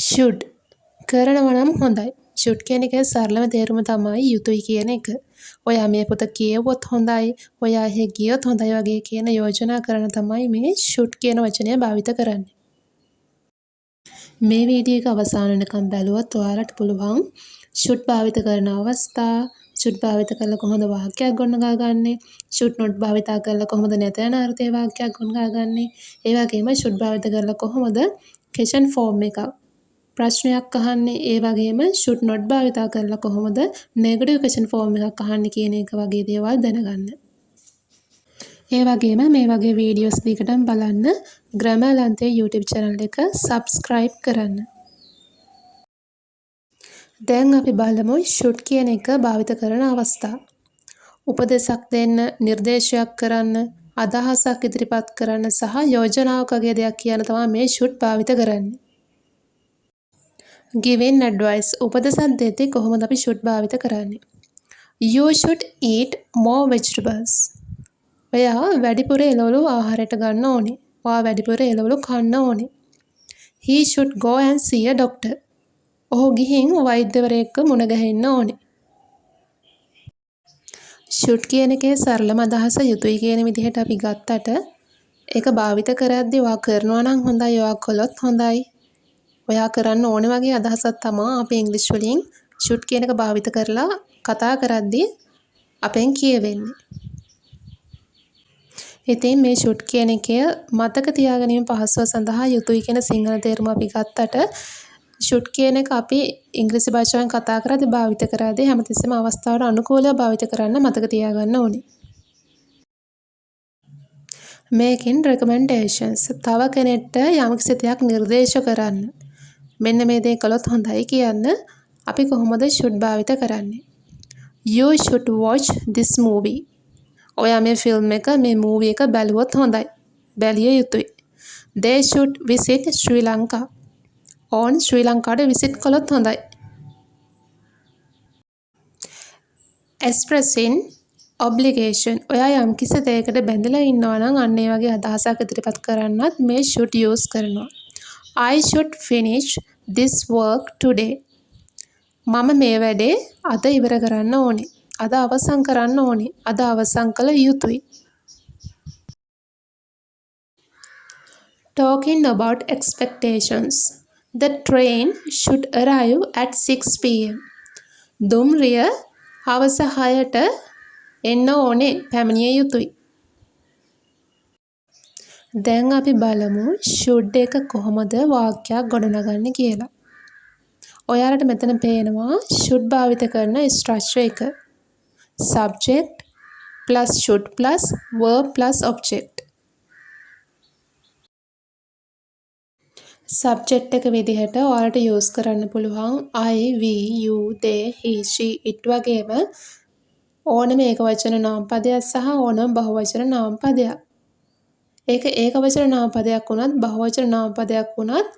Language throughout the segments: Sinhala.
should කරනවා නම් හොඳයි. should කියන එකේ සරලම තේරුම තමයි යුතුයි කියන එක. ඔයා මේ පොත කියවුවොත් හොඳයි, ඔයා එහෙ ගියොත් හොඳයි වගේ කියන යෝජනා කරන තමයි මේ should කියන වචනය භාවිත කරන්නේ. මේ වීඩියෝ එක අවසාන වෙනකම් බැලුවොත් ඔයාලට පුළුවන් should භාවිත කරන අවස්ථා, should භාවිත කරලා කොහොමද වාක්‍යයක් ගොඩනගා ගන්නේ, should not භාවිත කරලා කොහොමද නැතන අර්ථයේ වාක්‍යයක් ගොඩනගා ගන්නේ, ඒ වගේම should භාවිත කරලා කොහොමද question form එකක් ප්‍රශ්නයක් අහන්නේ, ඒ වගේම should not භාවිත කරලා කොහොමද negative question form එකක් අහන්නේ කියන එක වගේ දේවල් දැනගන්න. ඒ වගේම මේ වගේ වීඩියෝස් දිගටම බලන්න Grammar Lanthia YouTube channel එක subscribe කරන්න. දැන් අපි බලමු should කියන එක භාවිත කරන අවස්ථා. උපදේශක් දෙන්න, නිර්දේශයක් කරන්න, අදහසක් ඉදිරිපත් කරන්න සහ යෝජනාවක් වගේ දෙයක් කියන තමයි මේ should භාවිත කරන්නේ. Giving advice උපදේශක් දෙද්දී කොහොමද අපි should භාවිත කරන්නේ? You should eat more vegetables. ඔයා වැඩිපුර එළවලු ආහාරයට ගන්න ඕනේ. ඔයා වැඩිපුර එළවලු කන්න ඕනේ. He should go and see a doctor. ඔහු ගිහින් වෛද්‍යවරයෙක්ව මුණ ගැහෙන්න ඕනේ. should කියන එකේ සරලම අදහස යුතුයි කියන විදිහට අපි ගත්තට ඒක භාවිත කරද්දී ඔයා කරනවා නම් හොඳයි, ඔයා කළොත් හොඳයි. ඔයා කරන්න ඕනේ වගේ අදහසක් තමයි අපි ඉංග්‍රීසි වලින් should කියන එක භාවිත කරලා කතා කරද්දී අපෙන් කියවෙන්නේ. ඉතින් මේ should කියන එකේ මතක තියාගැනීම පහසුව සඳහා යුතුයි කියන සිංහල තේරුම අපි ගත්තට should කියන එක අපි ඉංග්‍රීසි භාෂාවෙන් කතා කරද්දී භාවිත කරද්දී හැමතිස්සෙම අවස්ථාවට අනුකූලව භාවිත කරන්න මතක තියාගන්න ඕනේ. Making recommendations තව කෙනෙක්ට යම්කිසි දෙයක් නිර්දේශ කරන්න. මෙන්න මේ දේ කළොත් හොඳයි කියන්න අපි කොහොමද should භාවිත කරන්නේ? You should watch this movie. ඔයා මේ ෆිල්ම් එක, මේ මූවි එක බැලුවොත් හොඳයි. බැලිය යුතුයි. They should visit Sri Lanka. ඕන් ශ්‍රී ලංකාවට විසිට් කළොත් හොඳයි. Expressing obligation ඔයා යම්කිසි දෙයකට බැඳලා ඉන්නවා නම් අන්න ඒ වගේ අදහසක් ඉදිරිපත් කරන්නත් මේ should use කරනවා. I should finish this work today. මම මේ වැඩේ අද ඉවර කරන්න ඕනේ. අද අවසන් කරන්න ඕනේ. අද අවසන් කළ යුතුයි. Talking about expectations. The train should arrive at 6 p.m. දුම්රිය හවස 6ට එන්න ඕනේ, පැමිණිය යුතුයි. දැන් අපි බලමු should එක කොහොමද වාක්‍යයක් ගොඩනගන්නේ කියලා. ඔයාලට මෙතන පේනවා should භාවිත කරන structure එක. Subject plus should plus verb plus object. Subject එක විදිහට ඔයාලට use කරන්න පුළුවන් I, we, you, they, he, she, it වගේම ඕනම ඒකවචන නාමපදයක් සහ ඕනම බහුවචන නාමපදයක්. ඒක ඒකවචන නාමපදයක් වුණත් බහුවචන නාමපදයක් වුණත්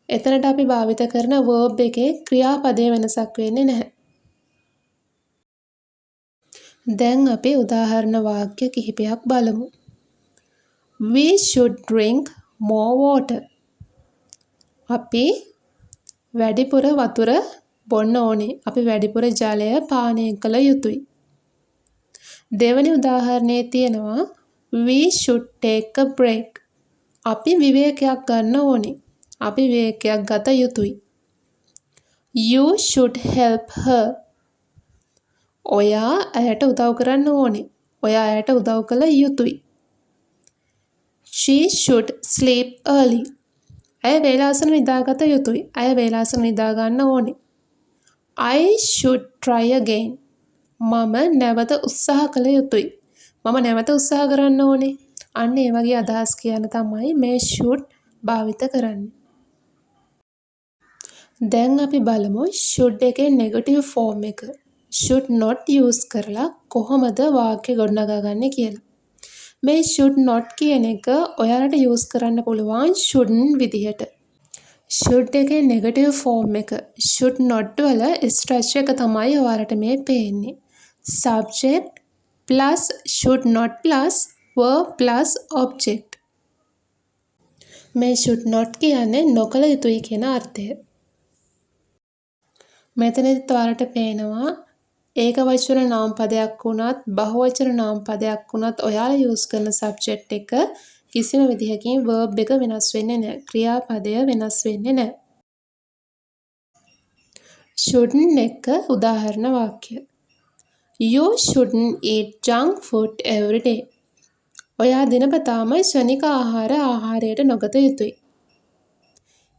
එතනට අපි භාවිත කරන verb එකේ ක්‍රියාපදයේ වෙනසක් වෙන්නේ නැහැ. දැන් අපි උදාහරණ වාක්‍ය කිහිපයක් බලමු. We should drink more water. අපි වැඩිපුර වතුර බොන්න ඕනේ. අපි වැඩිපුර ජලය පානය කළ යුතුයි. දෙවැනි උදාහරණයේ තියෙනවා we should take a break. අපි විවේකයක් ගන්න ඕනේ. අපි විවේකයක් ගත යුතුයි. You should help her. ඔයා ඇයට උදව් කරන්න ඕනේ. ඔයා ඇයට උදව් කළ යුතුයි. She should sleep early. ඇය වේලාසන නිදාගත යුතුයි. ඇය වේලාසන නිදා ගන්න ඕනේ. I should try again. මම නැවත උත්සාහ කළ යුතුයි. මම නැවත උත්සාහ කරන්න ඕනේ. අන්න ඒ වගේ අදහස් කියන තමයි මේ should භාවිත කරන්නේ. දැන් අපි බලමු should එකේ negative form එක. should not use කරලා කොහොමද වාක්‍ය ගොඩනගා ගන්නේ කියලා. මේ should not කියන එක ඔයාලට use කරන්න පුළුවන් shouldn't විදිහට. should එකේ negative form එක should not වල structure එක තමයි ඔයාලට මේ පේන්නේ. subject plus should not plus verb plus object. මේ should not කියන්නේ නොකළ යුතුයි කියන අර්ථය. මෙතනදිත් ඔයාලට පේනවා ඒක වචන නාම පදයක් වුණත් බහුවචන නාම පදයක් වුණත් ඔයාලා යූස් කරන සබ්ජෙක්ට් එක කිසිම විදිහකින් verb එක වෙනස් වෙන්නේ නැහැ. ක්‍රියාපදය වෙනස් වෙන්නේ නැහැ. shouldn't එක උදාහරණ වාක්‍ය. You shouldn't eat junk food every day. ඔයා දිනපතාම ක්ෂණික ආහාරයට නොගත යුතුයි.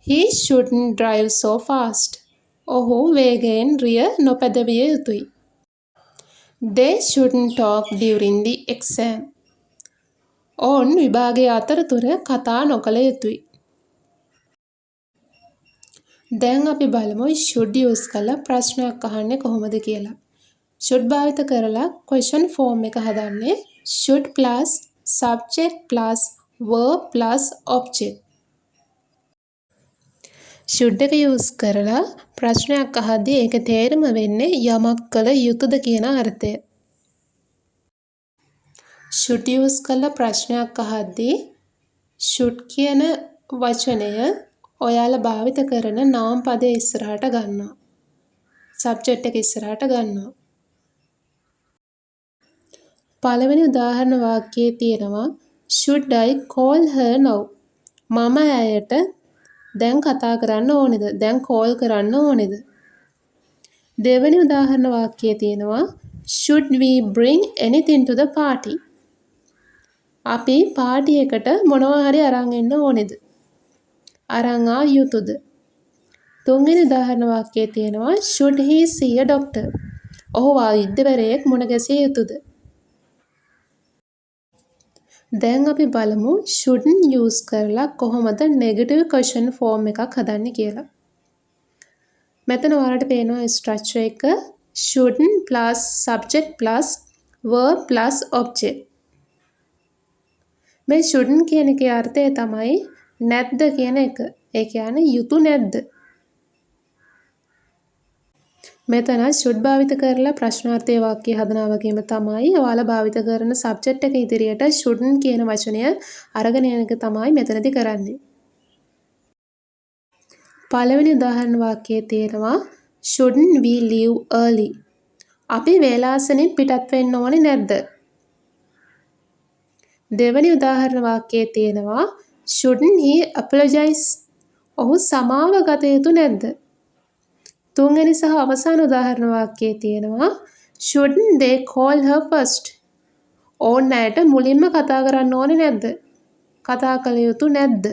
He shouldn't drive so fast. ඔහු වේගයෙන් රිය නොපැදවිය යුතුයි. They shouldn't talk during the exam. ඔවුන් විභාගයේ අතරතුර කතා නොකළ යුතුයි. දැන් අපි බලමු should use කරලා ප්‍රශ්නයක් අහන්නේ කොහොමද කියලා. should භාවිත කරලා question form එක හදන්නේ should plus subject plus verb plus object. should එක use කරලා ප්‍රශ්නයක් අහද්දී ඒක තේරුම වෙන්නේ යමක් කළ යුතුද කියන අර්ථය. should use කරලා ප්‍රශ්නයක් අහද්දී should කියන වචනය ඔයාලා භාවිත කරන නාම පදයේ ඉස්සරහට ගන්නවා. subject එක ඉස්සරහට ගන්නවා. පළවෙනි උදාහරණ වාක්‍යයේ තියෙනවා should I call her now? මම ඇයට දැන් කතා කරන්න ඕනේද? දැන් call කරන්න ඕනේද? දෙවෙනි උදාහරණ වාක්‍යයේ තියෙනවා should we bring anything to the party? අපි පාටි එකට මොනවා හරි අරන් එන්න ඕනේද? අරන් ආ යුතුද? තුන්වෙනි උදාහරණ වාක්‍යයේ තියෙනවා should he see a doctor? ඔහු වෛද්‍යවරයෙක් මුණ ගැසිය යුතුද? දැන් අපි බලමු shouldn't use කරලා කොහොමද negative question form එකක් හදන්නේ කියලා. මෙතන ඔයාලට පේනවා structure එක shouldn't plus subject plus verb plus object. මේ shouldn't කියන එකේ අර්ථය තමයි නැද්ද කියන එක. ඒ කියන්නේ යුතු නැද්ද? මෙතන should භාවිත කරලා ප්‍රශ්නාර්ථයේ වාක්‍ය හදනවා වගේම තමයි ඔයාලා භාවිත කරන subject එක ඉදිරියට shouldn't කියන වචනය අරගෙන යන එක තමයි මෙතනදී කරන්නේ. පළවෙනි උදාහරණ වාක්‍යයේ තියෙනවා shouldn't we leave early? අපි වේලාසනින් පිටත් වෙන්න ඕනේ නැද්ද? දෙවෙනි උදාහරණ වාක්‍යයේ තියෙනවා shouldn't he apologize? ඔහු සමාව ගත යුතු නැද්ද? තුන්වෙනි සහ අවසාන උදාහරණ වාක්‍යයේ තියෙනවා shouldn't they call her first? ඕන් ඇයට මුලින්ම කතා කරන්න ඕනේ නැද්ද? කතා කළ යුතු නැද්ද?